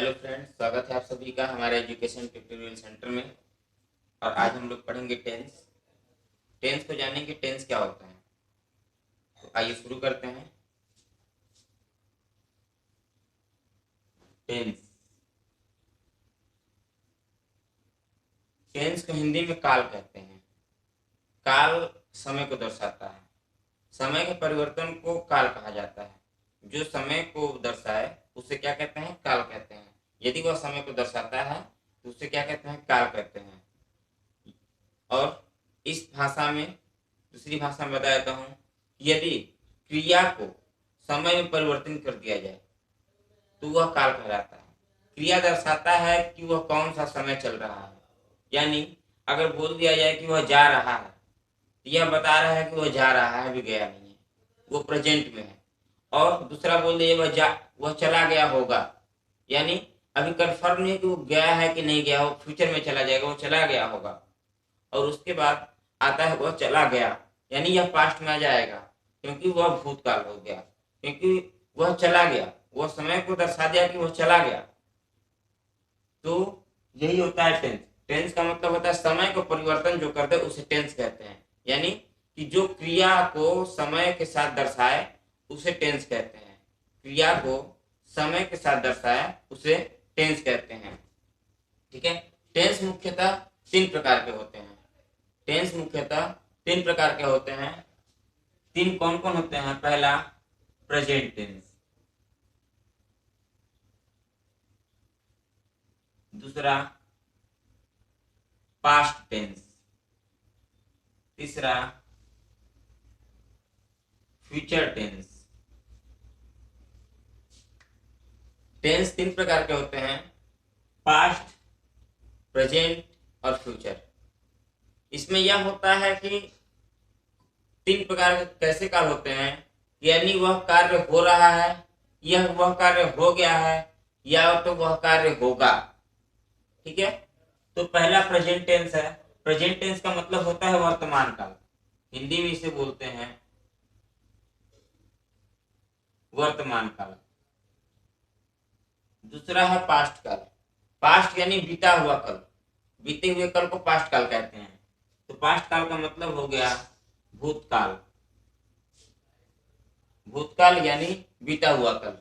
Hello friends, स्वागत है आप सभी का हमारे एजुकेशन ट्यूटोरियल सेंटर में। और आज हम लोग पढ़ेंगे टेंस। टेंस को जानेंगे टेंस क्या होता है। तो आइए शुरू करते हैं। टेंस टेंस को हिंदी में काल कहते हैं। काल समय को दर्शाता है। समय के परिवर्तन को काल कहा जाता है। जो समय को दर्शाए उसे क्या कहते हैं? काल कहते हैं। यदि वह समय को दर्शाता है तो उसे क्या कहते हैं? काल कहते हैं। और इस भाषा में, दूसरी भाषा में बता देता हूँ, यदि क्रिया को समय में परिवर्तित कर दिया जाए तो वह काल कहलाता है। क्रिया दर्शाता है कि वह कौन सा समय चल रहा है। यानी अगर बोल दिया जाए कि वह जा रहा है तो यह बता रहा है कि वह जा रहा है, अभी गया नहीं है, वो प्रेजेंट में है। और दूसरा बोल दिया वह चला गया होगा, यानी अभी कंफर्म नहीं है कि वो गया है कि नहीं गया, वो फ्यूचर में चला जाएगा, वो चला गया होगा। और उसके बाद आता है वह चला गया, यानी यह पास्ट में आ जाएगा क्योंकि वह भूतकाल हो गया, क्योंकि वह चला गया, वह समय को दर्शा दिया कि वह चला गया। तो यही होता है टेंस। टेंस का मतलब होता है समय को परिवर्तन जो कर दे उसे टेंस कहते हैं। यानी कि जो क्रिया को समय के साथ दर्शाए उसे टेंस कहते हैं। क्रिया को समय के साथ दर्शाए उसे टेंस कहते हैं। ठीक है। टेंस मुख्यतः तीन प्रकार के होते हैं। टेंस मुख्यतः तीन प्रकार के होते हैं। तीन कौन कौन होते हैं? पहला प्रेजेंट टेंस, दूसरा पास्ट टेंस, तीसरा फ्यूचर टेंस। टेंस तीन प्रकार के होते हैं, पास्ट, प्रेजेंट और फ्यूचर। इसमें यह होता है कि तीन प्रकार के कैसे काल होते हैं, यानी वह कार्य हो रहा है, यह वह कार्य हो गया है, या तो वह कार्य होगा। ठीक है। तो पहला प्रेजेंट टेंस है। प्रेजेंट टेंस का मतलब होता है वर्तमान काल। हिंदी में इसे बोलते हैं वर्तमान काल। दूसरा है पास्ट काल। पास्ट यानी बीता हुआ कल, बीते हुए कल को पास्ट काल कहते हैं। तो पास्ट काल का मतलब हो गया भूतकाल। भूतकाल यानी बीता हुआ कल।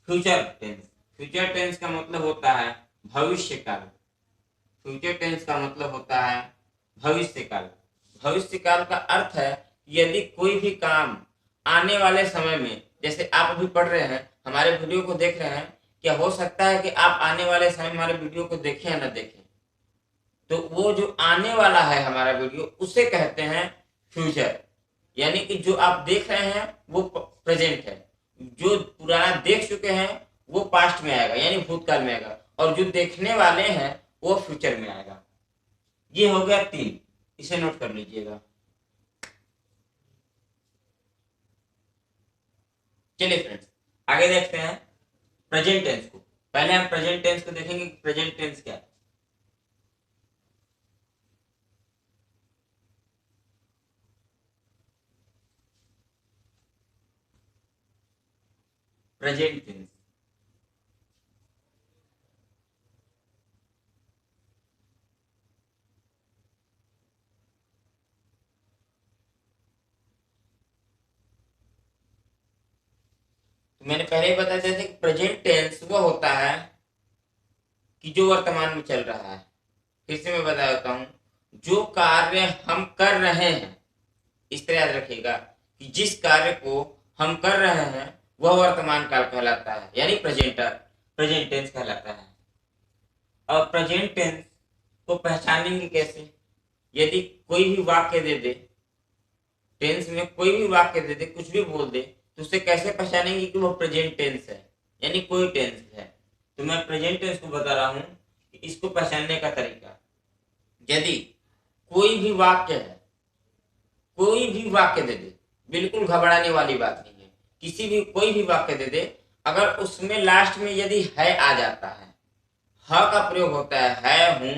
फ्यूचर टेंस, फ्यूचर टेंस का मतलब होता है भविष्य काल। फ्यूचर टेंस का मतलब होता है भविष्य काल। भविष्य काल का अर्थ है यदि कोई भी काम आने वाले समय में, जैसे आप अभी पढ़ रहे हैं, हमारे वीडियो को देख रहे हैं, क्या हो सकता है कि आप आने वाले समय में हमारे वीडियो को देखें या न देखें? तो वो जो आने वाला है हमारा वीडियो, उसे कहते हैं फ्यूचर। यानी कि जो आप देख रहे हैं वो प्रेजेंट है, जो पुराना देख चुके हैं वो पास्ट में आएगा, यानी भूतकाल में आएगा, और जो देखने वाले हैं वो फ्यूचर में आएगा। ये हो गया तीन, इसे नोट कर लीजिएगा। चलिए फ्रेंड्स, आगे देखते हैं प्रेजेंट टेंस को। पहले हम प्रेजेंट टेंस को देखेंगे कि प्रेजेंट टेंस क्या है। प्रेजेंट टेंस तो मैंने पहले ही बता दिया था कि प्रेजेंट टेंस वो होता है कि जो वर्तमान में चल रहा है। फिर से मैं बता देता हूं, जो कार्य हम कर रहे हैं, इस तरह याद रखिएगा कि जिस कार्य को हम कर रहे हैं वह वर्तमान काल कहलाता है, यानी प्रेजेंट टेंस कहलाता है। और प्रेजेंट टेंस को पहचानेंगे कैसे? यदि कोई भी वाक्य दे दे, टेंस में कोई भी वाक्य दे दे, कुछ भी बोल दे, तो उसे कैसे पहचानेंगे कि वो प्रेजेंट टेंस है, यानी कोई टेंस है? तो मैं प्रेजेंट टेंस को बता रहा हूं कि इसको पहचानने का तरीका। यदि कोई भी वाक्य है, कोई भी वाक्य दे दे, बिल्कुल घबराने वाली बात नहीं है, किसी भी कोई भी वाक्य दे दे, अगर उसमें लास्ट में यदि है आ जाता है, ह का प्रयोग होता है हूं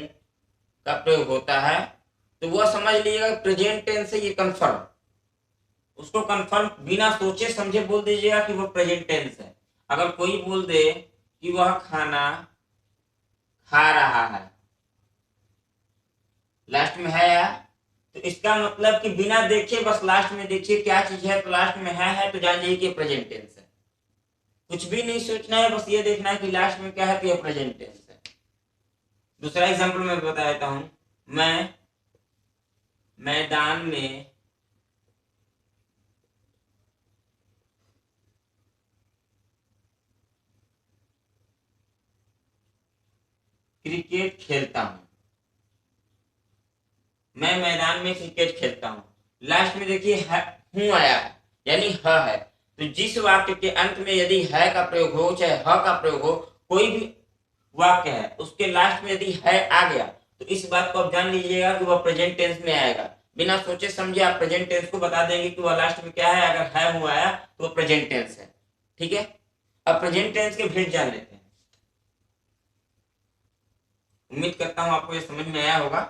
का प्रयोग होता है, तो वह समझ लीजिएगा प्रेजेंट टेंस है, ये कंफर्म। उसको कंफर्म बिना सोचे समझे बोल दीजिएगा कि वो प्रेजेंट टेंस है। अगर कोई बोल दे कि वह खाना खा रहा है, लास्ट में है या, तो इसका मतलब कि बिना देखे बस लास्ट में देखिए क्या चीज है, तो लास्ट में है तो जान जाइए कि प्रेजेंट टेंस है। कुछ भी नहीं सोचना है, बस ये देखना है कि लास्ट में क्या है, तो ये प्रेजेंट टेंस है। दूसरा एग्जांपल मैं बता देता हूं। मैं मैदान में क्रिकेट खेलता हूं, मैं मैदान में क्रिकेट खेलता हूं, लास्ट में देखिए हूं आया है, यानी है। तो जिस वाक्य के अंत में यदि है का प्रयोग हो चाहे ह का प्रयोग हो, कोई भी वाक्य है उसके लास्ट में यदि है आ गया, तो इस बात को आप जान लीजिएगा कि वह प्रेजेंट टेंस में आएगा। बिना सोचे समझे आप प्रेजेंट टेंस को बता देंगे कि वह लास्ट में क्या है, अगर है हुआ आया तो वह प्रेजेंट टेंस है। ठीक है, अब प्रेजेंट टेंस के भेद जान लेते हैं। उम्मीद करता हूं आपको ये समझ में आया होगा।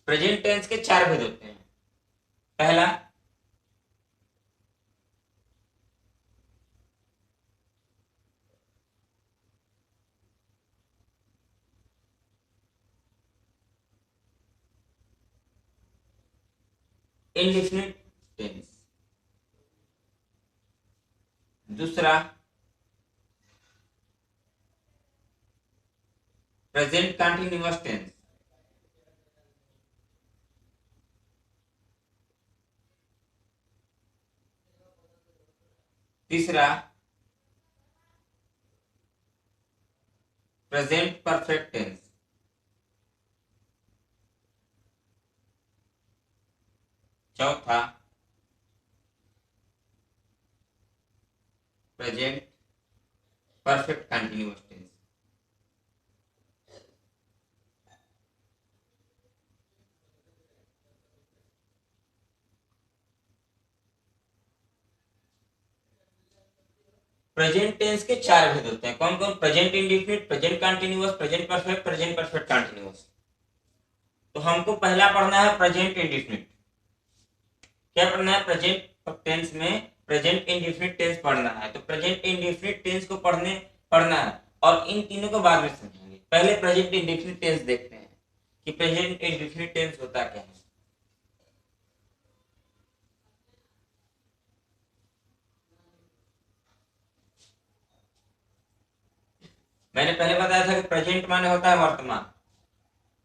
प्रेजेंट टेंस के चार भेद होते हैं। पहला, इंडेफिनिट टेंस। दूसरा, प्रेजेंट कंटिन्यूअस टेंस। तीसरा, प्रेजेंट परफेक्ट टेंस। चौथा, present perfect continuous tense. Present tense के चार भेद होते हैं। कौन कौन? Present indefinite, present continuous, present perfect, present perfect continuous. तो हमको पहला पढ़ना है प्रेजेंट इंडेफिनिट। क्या पढ़ना है? प्रेजेंट टेंस में प्रेजेंट इंडेफिनिट टेंस पढ़ना है। तो प्रेजेंट इंडेफिनिट टेंस को पढ़ना है, और इन तीनों को बाद में समझेंगे। पहले प्रेजेंट इंडेफिनिट टेंस देखते हैं कि प्रेजेंट इंडेफिनिट टेंस होता क्या है। मैंने पहले बताया था कि प्रेजेंट माने होता है वर्तमान,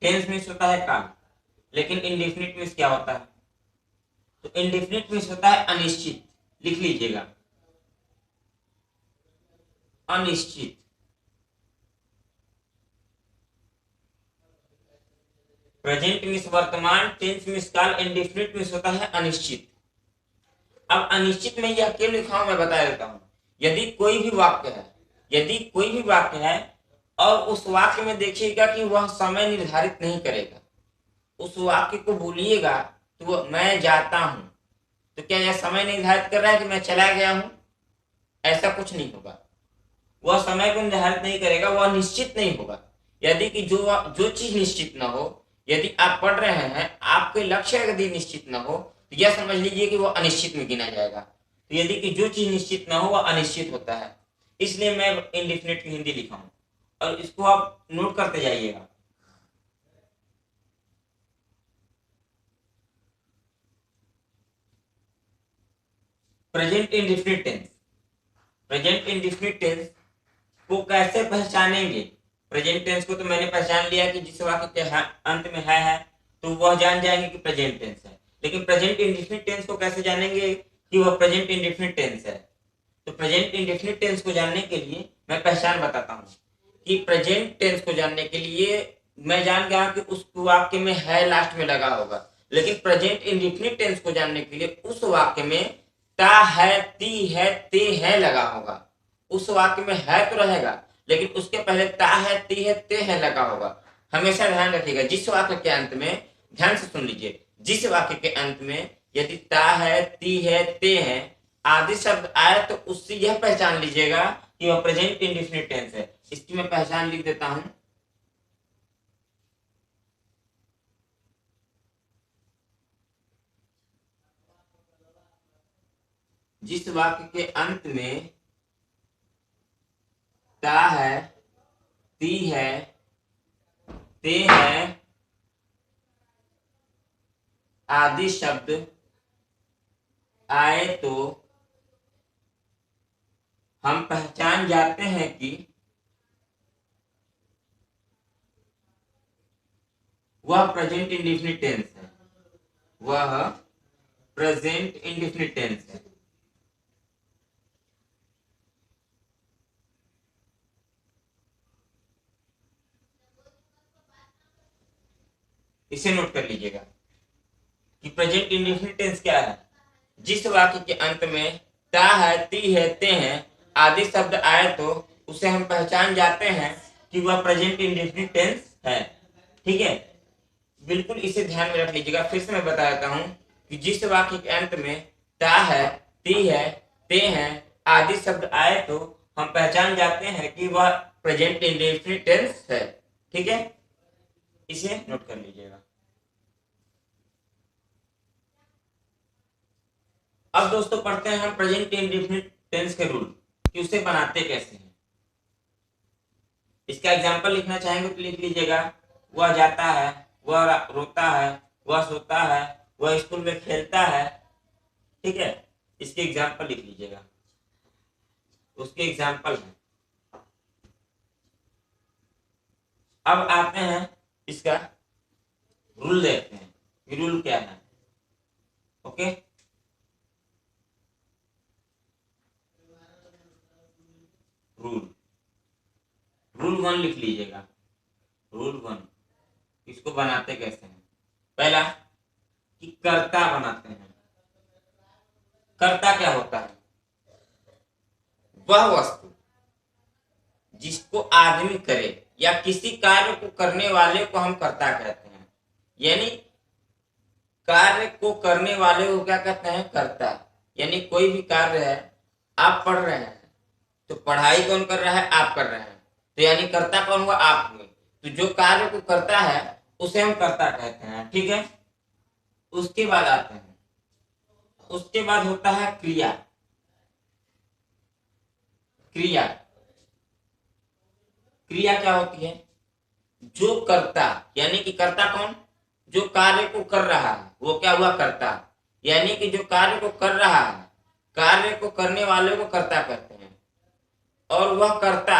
टेंस मीन्स होता है काल, लेकिन इंडेफिनिट मीन्स क्या होता है? तो इंडेफिनिट मीन्स होता है अनिश्चित। लिख लीजिएगा, अनिश्चित। प्रेजेंट मीन्स वर्तमान, टेंस मीन्स काल, इंडेफिनिट मीन्स होता है अनिश्चित। अब अनिश्चित में यह क्यों लिखा हूं मैं बता देता हूं। यदि कोई भी वाक्य है, यदि कोई भी वाक्य है और उस वाक्य में देखिएगा कि वह समय निर्धारित नहीं करेगा, उस वाक्य को बोलिएगा तो मैं जाता हूं, तो क्या यह समय निर्धारित कर रहा है कि मैं चला गया हूं? ऐसा कुछ नहीं होगा। वह समय को निर्धारित नहीं करेगा, वह निश्चित नहीं होगा। यदि कि जो जो चीज निश्चित ना हो, यदि आप पढ़ रहे हैं, आपके लक्ष्य यदि निश्चित ना हो, तो यह समझ लीजिए कि वह अनिश्चित में गिना जाएगा। तो यदि कि जो चीज निश्चित ना हो वह अनिश्चित होता है। इसलिए मैं इंडिफिनिट की हिंदी लिखा हूं, और इसको आप नोट करते जाइएगा। Present indefinite tense, present indefinite tense को कैसे पहचानेंगे? प्रेजेंट टेंस को तो मैंने पहचान लिया कि जिस वाक्य के अंत में है तो वह जान जाएंगे कि प्रेजेंट टेंस है। लेकिन प्रेजेंट इंडेफिनिट टेंस को कैसे जानेंगे कि वह प्रेजेंट इंडेफिनिट टेंस है? तो प्रेजेंट इंडेफिनिट टेंस को जानने के लिए मैं पहचान बताता हूँ कि प्रेजेंट टेंस को जानने के लिए मैं जान गया कि उस वाक्य में है लास्ट में लगा होगा, लेकिन प्रेजेंट इंडेफिनिट टेंस को जानने के लिए उस वाक्य में ता है, ती है, ते है लगा होगा। उस वाक्य में है तो रहेगा, लेकिन उसके पहले ता है, ती है, ते है लगा होगा। हमेशा ध्यान रखिएगा, जिस वाक्य के अंत में, ध्यान से सुन लीजिए, जिस वाक्य के अंत में यदि ता है, ती है, ते है आदि शब्द आए, तो उससे यह पहचान लीजिएगा कि वह प्रेजेंट इंडेफिनिट टेंस है। इसकी मैं पहचान लिख देता हूं। जिस वाक्य के अंत में ता है, ती है, ते है आदि शब्द आए तो हम पहचान जाते हैं कि वह प्रेजेंट इंडेफिनिट टेंस है। वह प्रेजेंट इंडेफिनिट टेंस है। इसे नोट कर लीजिएगा कि प्रेजेंट इंडेफिनिट टेंस क्या है। जिस वाक्य के अंत में ता है, ती है, ते हैं आदि शब्द आए तो उसे हम पहचान जाते हैं कि वह प्रेजेंट इंडेफिनिट टेंस है। ठीक है, बिल्कुल इसे ध्यान में रख लीजिएगा। फिर से मैं बता देता हूं कि जिस वाक्य के अंत में ता है, ती है, ते हैं आदि शब्द आए तो हम पहचान जाते हैं कि वह प्रेजेंट इंडेफिनिट टेंस है। ठीक है, इसे नोट कर लीजिएगा। अब दोस्तों पढ़ते हैं हम प्रेजेंट इंडेफिनिट टेंस के रूल कि उसे बनाते कैसे हैं। इसका एग्जांपल लिखना चाहेंगे तो लिख लीजिएगा। वह जाता है, वह रोता है, वह सोता है, वह स्कूल में खेलता है। ठीक है, इसके एग्जांपल लिख लीजिएगा, उसके एग्जांपल है। अब आते हैं इसका रूल देखते हैं कि रूल क्या है। ओके, रूल रूल 1 लिख लीजिएगा। रूल 1 इसको बनाते कैसे हैं। पहला कि कर्ता बनाते हैं। कर्ता क्या होता है? वह वस्तु जिसको आदमी करे या किसी कार्य को करने वाले को हम कर्ता कहते हैं। यानी कार्य को करने वाले को क्या कहते हैं? कर्ता। यानी कोई भी कार्य है, आप पढ़ रहे हैं तो पढ़ाई कौन कर रहा है? आप कर रहे हैं, तो यानी कर्ता कौन हुआ? आप हुए। तो जो कार्य को करता है उसे हम कर्ता कहते हैं। ठीक है, उसके बाद आते हैं, उसके बाद होता है क्रिया। क्रिया क्रिया क्या होती है? जो कर्ता, यानी कि कर्ता कौन? जो कार्य को कर रहा है वो क्या हुआ? कर्ता। यानी कि जो कार्य को कर रहा है, कार्य को करने वाले को कर्ता कहते हैं। और वह कर्ता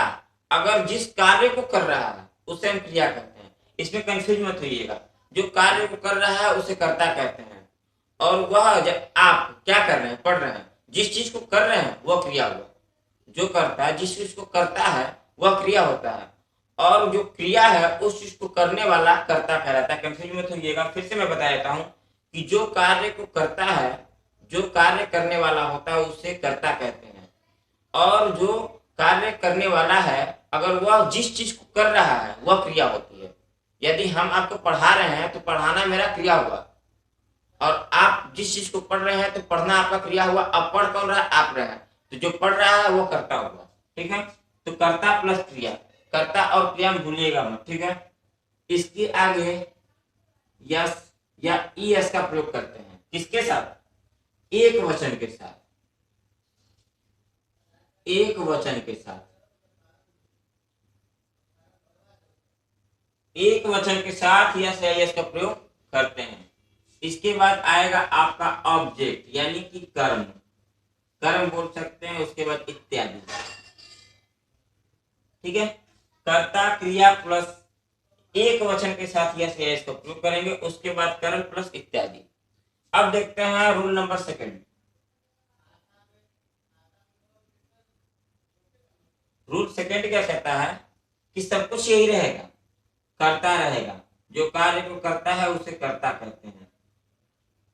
अगर जिस कार्य को कर रहा है उसे हम क्रिया कहते हैं। इसमें कंफ्यूज मत होइएगा। जो कार्य को कर रहा है उसे कर्ता कहते हैं, और वह जब आप क्या कर रहे हैं? पढ़ रहे हैं, जिस चीज को कर रहे हैं वह क्रिया हुआ। जो करता है, जिस चीज को करता है वह क्रिया होता है, और जो क्रिया है उस चीज को करने वाला कर्ता कहलाता है। कंफ्यूज मत होइएगा। फिर से मैं बता देता हूं कि जो कार्य को करता है, जो कार्य करने वाला होता है उसे कर्ता कहते हैं, और जो कार्य करने वाला है अगर वह जिस चीज को कर रहा है वह क्रिया होती है। यदि हम आपको पढ़ा रहे हैं तो पढ़ाना मेरा क्रिया हुआ, और आप जिस चीज को पढ़ रहे हैं तो पढ़ना आपका क्रिया हुआ। अब पढ़ कौन रहा है? आप रहे हैं, तो जो पढ़ रहा है वो कर्ता हुआ। ठीक है, तो कर्ता प्लस क्रिया, कर्ता और क्रिया में भूलिएगा मत। ठीक है, इसके आगे यस या ईएस का प्रयोग करते हैं। किसके साथ? एक वचन के साथ। एक वचन के साथ, एक वचन के साथ यस या यस का प्रयोग करते हैं। इसके बाद आएगा आपका ऑब्जेक्ट यानी कि कर्म। कर्म बोल सकते हैं, उसके बाद इत्यादि। ठीक है, कर्ता क्रिया प्लस एक वचन के साथ यस या यस का प्रयोग करेंगे, उसके बाद कर्म प्लस इत्यादि। अब देखते हैं रूल नंबर 2। रूल 2 क्या कहता है कि सब कुछ यही रहेगा, कर्ता रहेगा। जो कार्य को करता है उसे कर्ता कहते हैं,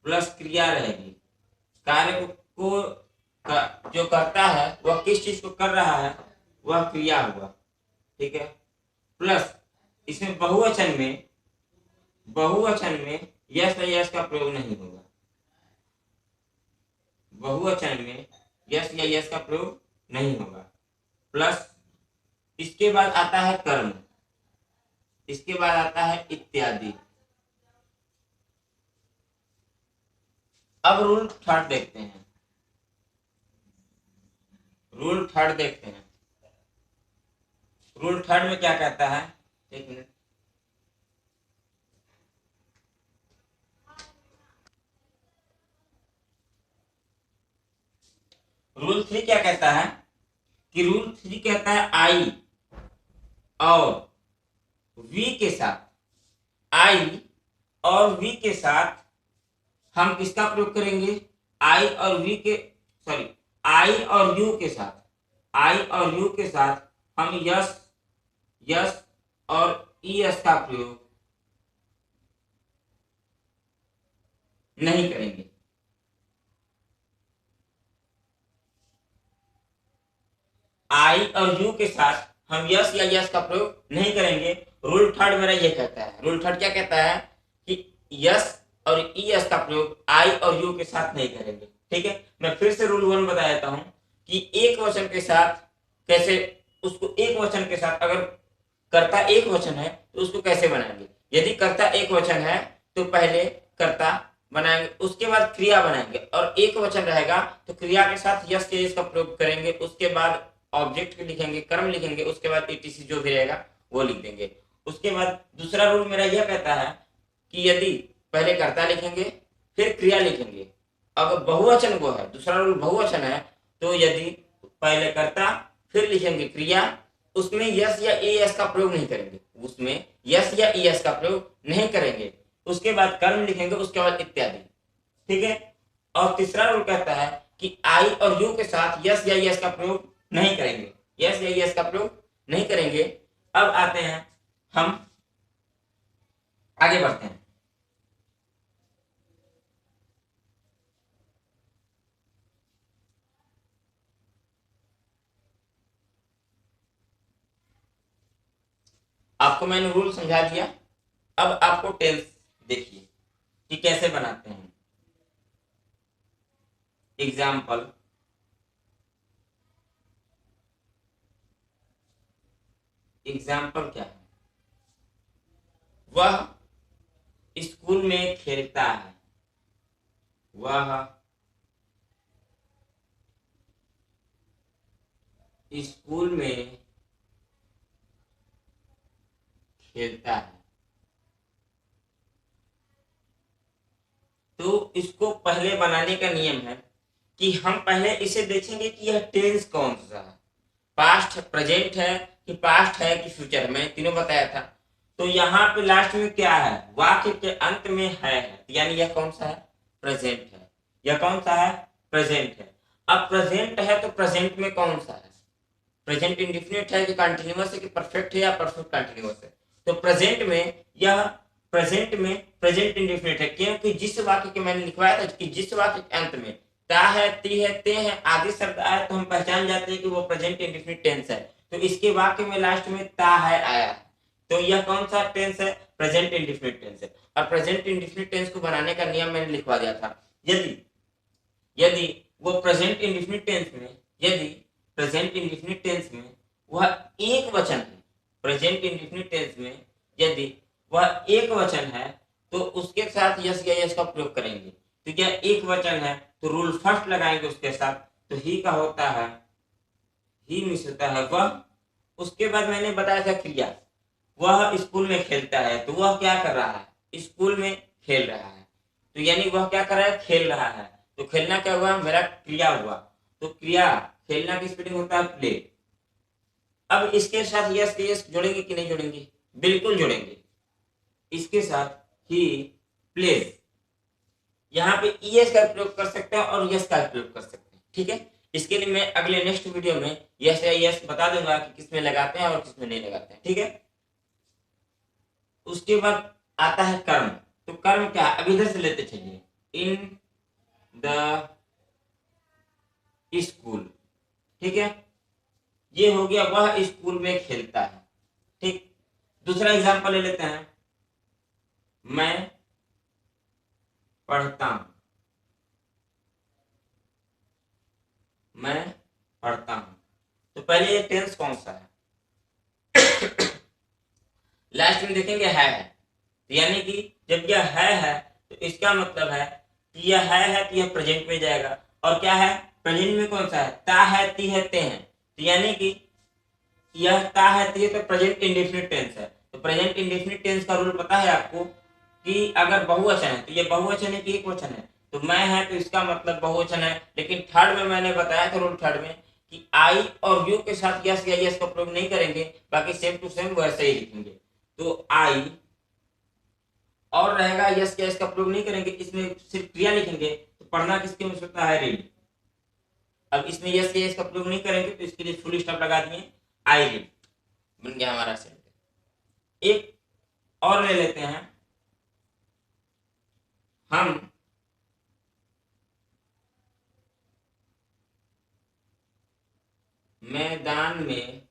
प्लस क्रिया रहेगी। कार्य जो करता है वह किस चीज को कर रहा है वह क्रिया हुआ। ठीक है, प्लस इसमें बहुवचन में यस या यस का प्रयोग नहीं होगा। बहुवचन में यस या यस का प्रयोग नहीं होगा। प्लस इसके बाद आता है कर्म, इसके बाद आता है इत्यादि। अब रूल 3 देखते हैं। रूल थर्ड देखते हैं। रूल थर्ड में क्या कहता है, एक मिनट। रूल थ्री क्या कहता है कि रूल थ्री कहता है आई और वी के साथ, आई और वी के साथ हम किसका प्रयोग करेंगे, आई और वी के, सॉरी, आई और यू के साथ, आई और यू के साथ हम यस, यस और ईएस का प्रयोग नहीं करेंगे। आई और यू के साथ हम यस या यस का प्रयोग नहीं करेंगे। रूल थर्ड मेरा ये कहता है, रूल थर्ड क्या कहता है कि यस और ईएस का प्रयोग आई और यू के साथ नहीं करेंगे। ठीक है, मैं फिर से रूल वन बता देता हूं कि एक वचन के साथ कैसे, उसको एक वचन के साथ अगर कर्ता एक वचन है तो उसको कैसे बनाएंगे। यदि कर्ता एक वचन है तो पहले कर्ता बनाएंगे, उसके बाद क्रिया बनाएंगे, और एक वचन रहेगा तो क्रिया के साथ यस के यस का प्रयोग करेंगे, उसके बाद ऑब्जेक्ट लिखेंगे, कर्म लिखेंगे, उसके बाद ईटीसी जो भी रहेगा वो लिख देंगे। उसके बाद दूसरा रूल मेरा यह कहता है कि यदि पहले कर्ता लिखेंगे फिर क्रिया लिखेंगे, अगर बहुवचन को है, दूसरा रूल बहुवचन है, तो यदि पहले कर्ता फिर लिखेंगे क्रिया, उसमें यस या एस का प्रयोग नहीं करेंगे, उसमें यस या एस का प्रयोग नहीं करेंगे, उसके बाद कर्म लिखेंगे, उसके बाद इत्यादि। ठीक है, और तीसरा रूल कहता है कि आई और यू के साथ यस या एस का प्रयोग नहीं करेंगे, यस या एस का प्रयोग नहीं करेंगे। अब आते हैं, हम आगे बढ़ते हैं। आपको मैंने रूल समझा दिया, अब आपको टेंस देखिए कि कैसे बनाते हैं। एग्जाम्पल, एग्जाम्पल क्या है, वह स्कूल में खेलता है, वह स्कूल में खेलता है। तो इसको पहले बनाने का नियम है कि हम पहले इसे देखेंगे कि यह टेंस कौन सा है, पास्ट है, प्रेजेंट है कि पास्ट है कि फ्यूचर, मैंने तीनों बताया था। तो यहाँ पे लास्ट में क्या है, वाक्य के अंत में है, यानी यह कौन सा है, प्रेजेंट है। यह कौन सा है, प्रेजेंट है। अब प्रेजेंट है तो प्रेजेंट में कौन सा है, प्रेजेंट इंडिफिनिट है कि कंटिन्यूअस है कि परफेक्ट है या परफेक्ट कंटिन्यूअस है। तो प्रेजेंट में यह, प्रेजेंट में प्रेजेंट इंडिफिनिट है, क्योंकि जिस वाक्य के मैंने लिखवाया था कि जिस वाक्य के अंत में ता है, ती है, ते है आदि शब्द आए तो हम पहचान जाते हैं कि वो प्रेजेंट इंडिफिनिट टेंस है। तो इसके वाक्य में लास्ट में ता है आया है, तो यह कौन सा टेंस है, प्रेजेंट इंडिफिनिट टेंस है। और प्रेजेंट इंडिफिनिट टेंस को बनाने का नियम मैंने लिखवा दिया था। यदि यदि वो प्रेजेंट इंडिफिनिट टेंस में, यदि प्रेजेंट इंडिफिनिट टेंस में वह एक वचन है, प्रेजेंट इंडिफिनिट टेंस में यदि वह एक वचन है तो उसके साथ यस या यस का प्रयोग करेंगे। तो क्या एक वचन है तो रूल फर्स्ट लगाएंगे उसके साथ, तो ही का होता है, ही मिस होता है वह। उसके बाद मैंने बताया था क्रिया, वह स्कूल में खेलता है, तो वह क्या कर रहा है, स्कूल में खेल रहा है, तो यानी वह क्या कर रहा है, खेल रहा है। तो खेलना क्या हुआ, मेरा क्रिया हुआ। तो क्रिया, खेलना की स्पेलिंग होता है प्ले। अब इसके साथ यस के यस जोड़ेंगे कि नहीं जोड़ेंगे, बिल्कुल जोड़ेंगे, इसके साथ ही प्लेज, यहाँ पे ईएस का प्रयोग कर सकते हैं और यस का प्रयोग कर सकते हैं। ठीक है, इसके लिए मैं अगले नेक्स्ट वीडियो में यस या यस बता दूंगा कि किसमें लगाते हैं और किसमें नहीं लगाते हैं। ठीक है, उसके बाद आता है कर्म। तो कर्म क्या, अब इधर से लेते चलिए, इन द स्कूल। ठीक है, ये हो गया वह स्कूल में खेलता है। ठीक, दूसरा एग्जांपल ले लेते हैं, मैं पढ़ता हूं, मैं पढ़ता हूं। तो पहले ये टेंस कौन सा है, लास्ट में देखेंगे है। तो यानी कि जब यह है तो इसका मतलब है कि यह है तो यह प्रेजेंट में जाएगा, और क्या है, प्रेजेंट में कौन सा है, ता है, ती है, ते है, तो यानी कि यह ता है, ती है, तो प्रेजेंट इंडेफिनिट टेंस है। तो प्रेजेंट इंडेफिनिट टेंस का रूल पता है आपको कि अगर बहुवचन है तो ये बहुवचन है कि एक वचन है, तो मैं है तो इसका मतलब बहुवचन है। लेकिन थर्ड में मैंने बताया था रूल थर्ड में कि आई और यू के साथ यस या यस का प्रयोग नहीं करेंगे, बाकी सेम टू सेम वैसे ही लिखेंगे। तो आई और रहेगा, यस या यस का प्रयोग नहीं करेंगे, इसमें सिर्फ क्रिया लिखेंगे। तो पढ़ना किसकी आवश्यकता है, रीड। अब इसमें यस या यस का प्रयोग नहीं करेंगे तो इसके लिए फुल स्टॉप लगा दिए, आई रीड, बन गया हमारा सेंटेंस। एक और ले लेते हैं, हम मैदान में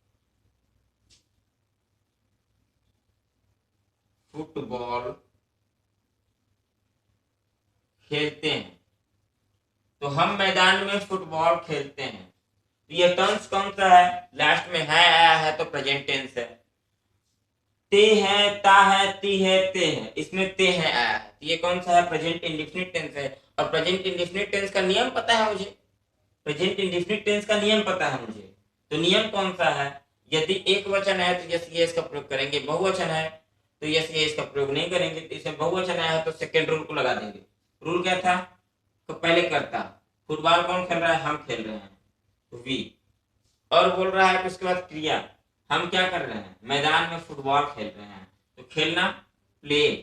फुटबॉल खेलते हैं। तो हम मैदान में फुटबॉल खेलते हैं, तो ये टेंस कौन सा है, लास्ट में है आया है तो प्रेजेंट टेंस है। ते है, ता है, ती है, ते है, इसमें ते है आया है, तो ये कौन सा है, प्रेजेंट इंडेफिनिट टेंस है। और प्रेजेंट इंडेफिनिट टेंस का नियम पता है मुझे, प्रेजेंट इंडेफिनिट टेंस का नियम पता है मुझे। तो नियम कौन सा है, यदि एक वचन है तो यस यस का प्रयोग करेंगे, बहुवचन है तो यस यस का प्रयोग नहीं करेंगे। तो इसमें बहुवचन आया है तो सेकंड रूल को लगा देंगे। रूल क्या था, तो पहले करता, फुटबॉल कौन खेल रहा है, हम खेल रहे हैं, तो वी। और बोल रहा है कि उसके बाद क्रिया, हम क्या कर रहे हैं, मैदान में फुटबॉल खेल रहे हैं, तो खेलना प्ले,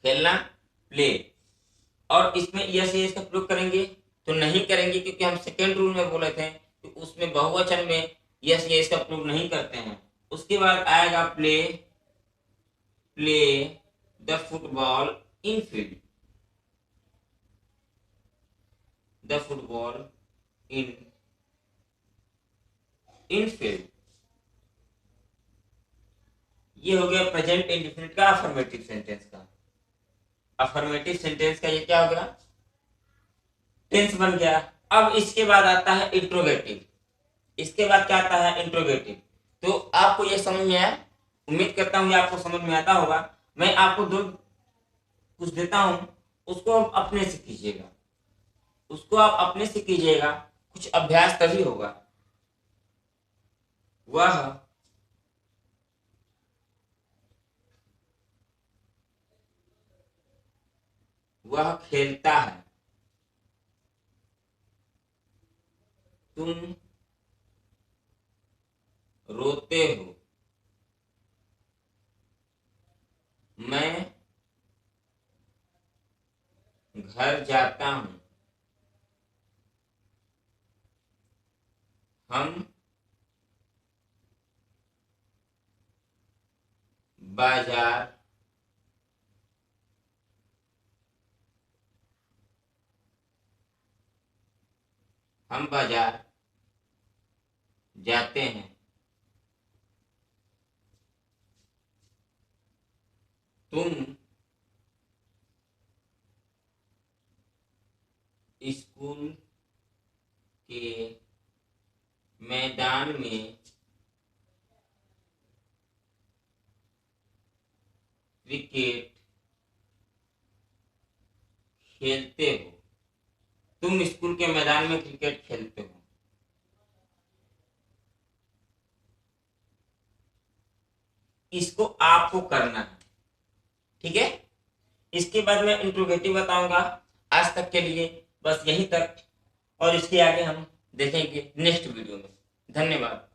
खेलना प्ले। और इसमें यस यस का प्रयोग करेंगे तो नहीं करेंगे, क्योंकि हम सेकेंड रूल में बोले थे कि उसमें बहुवचन में यस यस का प्रयोग नहीं करते हैं। उसके बाद आएगा play, play the football in field, the football in field. ये हो गया प्रेजेंट इंडेफिनिट का अफर्मेटिव सेंटेंस का। अफर्मेटिव सेंटेंस का ये क्या हो गया, टेंस बन गया। अब इसके बाद आता है इंट्रोगेटिव, इसके बाद क्या आता है, इंट्रोगेटिव। तो आपको ये समझ में आया, उम्मीद करता हूँ ये आपको समझ में आता होगा। मैं आपको दो कुछ देता हूं, उसको आप अपने से कीजिएगा, उसको आप अपने से कीजिएगा, कुछ अभ्यास तभी होगा। वह खेलता है, तुम रोते हो, मैं घर जाता हूं, हम बाजार जाते हैं, तुम स्कूल के मैदान में क्रिकेट खेलते हो, तुम स्कूल के मैदान में क्रिकेट खेलते हो। इसको आपको करना है, ठीक है। इसके बाद मैं इंट्रोगेटिव बताऊंगा। आज तक के लिए बस यहीं तक, और इसके आगे हम देखेंगे नेक्स्ट वीडियो में। धन्यवाद।